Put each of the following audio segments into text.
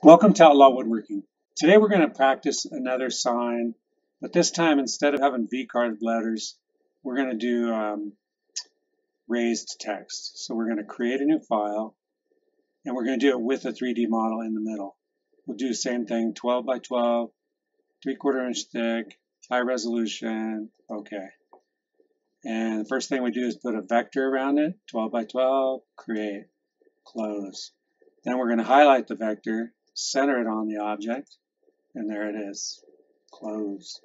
Welcome to Outlaw Woodworking. Today we're going to practice another sign, but this time instead of having V-card letters, we're going to do raised text. So we're going to create a new file, and we're going to do it with a 3D model in the middle. We'll do the same thing, 12 by 12, 3/4 inch thick, high resolution, okay. And the first thing we do is put a vector around it, 12 by 12, create, close. Then we're going to highlight the vector, center it on the object, and there it is, close.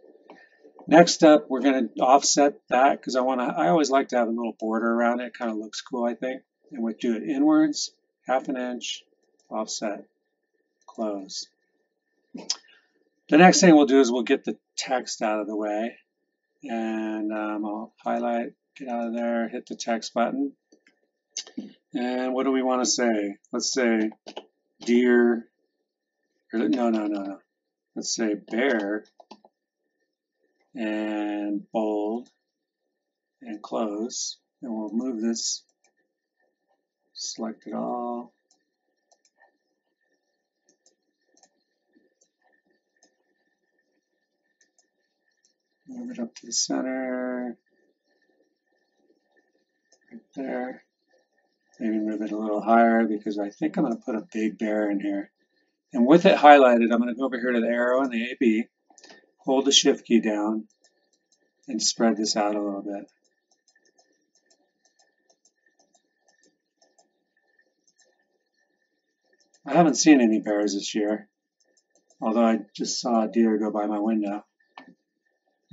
Next up, we're going to offset that because I always like to have a little border around it. It kind of looks cool, I think. And we'll do it inwards, 1/2 inch, offset, close. The next thing we'll do is we'll get the text out of the way, and I'll highlight, get out of there, hit the text button. And what do we want to say? Let's say deer. No. Let's say bear and bold and close. And we'll move this, select it all. Move it up to the center, right there. Maybe move it a little higher because I think I'm going to put a big bear in here. And with it highlighted, I'm going to go over here to the arrow and the AB, hold the shift key down, and spread this out a little bit. I haven't seen any bears this year, although I just saw a deer go by my window.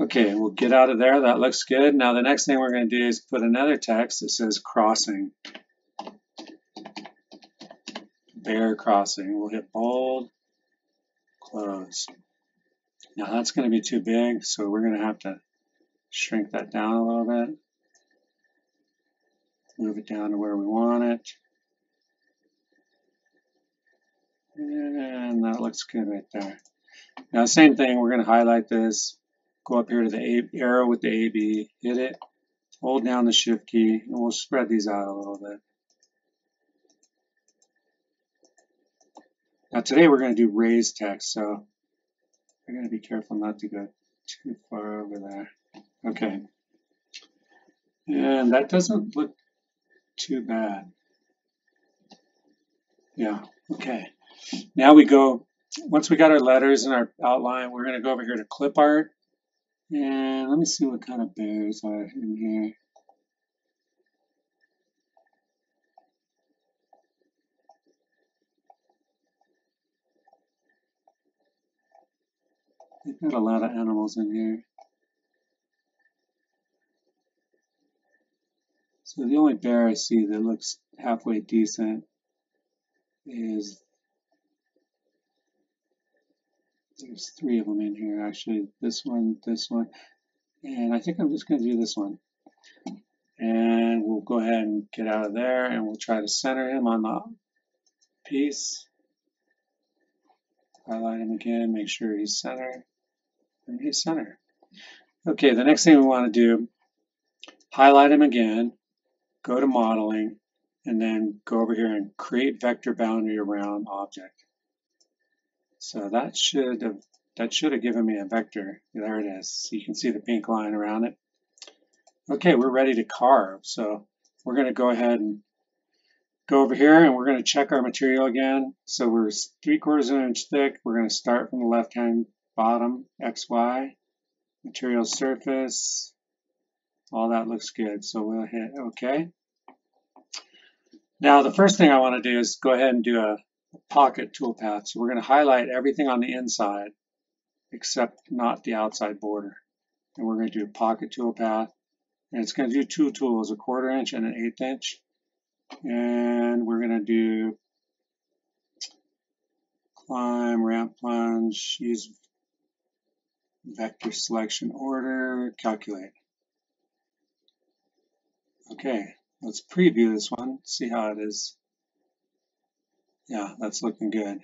Okay, we'll get out of there. That looks good. Now the next thing we're going to do is put another text that says crossing. Bear crossing. We'll hit bold, close. Now that's going to be too big, so we're going to have to shrink that down a little bit. Move it down to where we want it. And that looks good right there. Now same thing, we're going to highlight this, go up here to the arrow with the AB, hit it, hold down the shift key, and we'll spread these out a little bit. Now today we're going to do raised text, so we're going to be careful not to go too far over there. Okay. And that doesn't look too bad. Yeah, okay. Now we go, once we got our letters and our outline, we're going to go over here to clip art. And let me see what kind of bears are in here. They've got a lot of animals in here. So the only bear I see that looks halfway decent is, there's 3 of them in here actually. This one, and I think I'm just going to do this one. And we'll go ahead and get out of there and we'll try to center him on the piece. Highlight him again, make sure he's center. And he's center. Okay, the next thing we want to do, highlight him again, go to modeling, and then go over here and create vector boundary around object. So that should have given me a vector. There it is. So you can see the pink line around it. Okay, we're ready to carve. So we're going to go ahead and go over here and we're going to check our material again. So we're 3/4 inch thick. We're going to start from the left-hand bottom, XY, material surface. All that looks good. So we'll hit OK. Now the first thing I want to do is go ahead and do a pocket toolpath. So we're going to highlight everything on the inside except not the outside border. And we're going to do a pocket toolpath. And it's going to do 2 tools, a 1/4 inch and an 1/8 inch. And we're going to do climb, ramp plunge, use vector selection order, calculate. Okay, let's preview this one, see how it is. Yeah, that's looking good.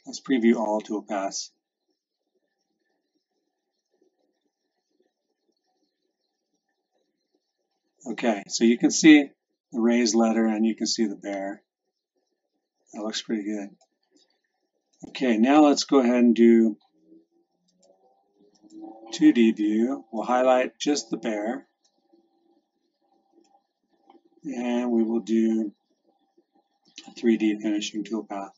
Let's preview all toolpaths. Okay, so you can see the raised letter and you can see the bear. That looks pretty good. Okay. Okay, now let's go ahead and do 2D view. We'll highlight just the bear, and we will do a 3D finishing toolpath.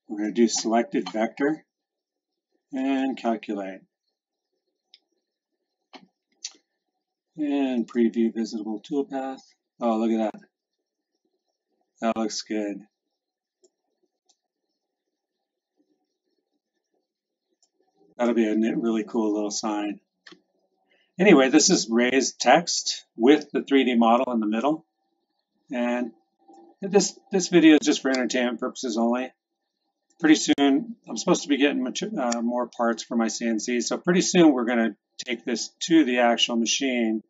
We're going to do selected vector and calculate. And preview visitable toolpath. Oh, look at that. That looks good. That'll be a really cool little sign. Anyway, this is raised text with the 3D model in the middle. And this video is just for entertainment purposes only. Pretty soon, I'm supposed to be getting more parts for my CNC. So pretty soon, we're going to take this to the actual machine,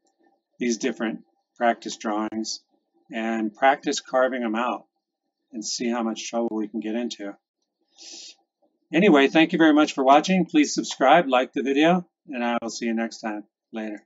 these different practice drawings, and practice carving them out and see how much trouble we can get into. Anyway, thank you very much for watching. Please subscribe, like the video, and I will see you next time. Later.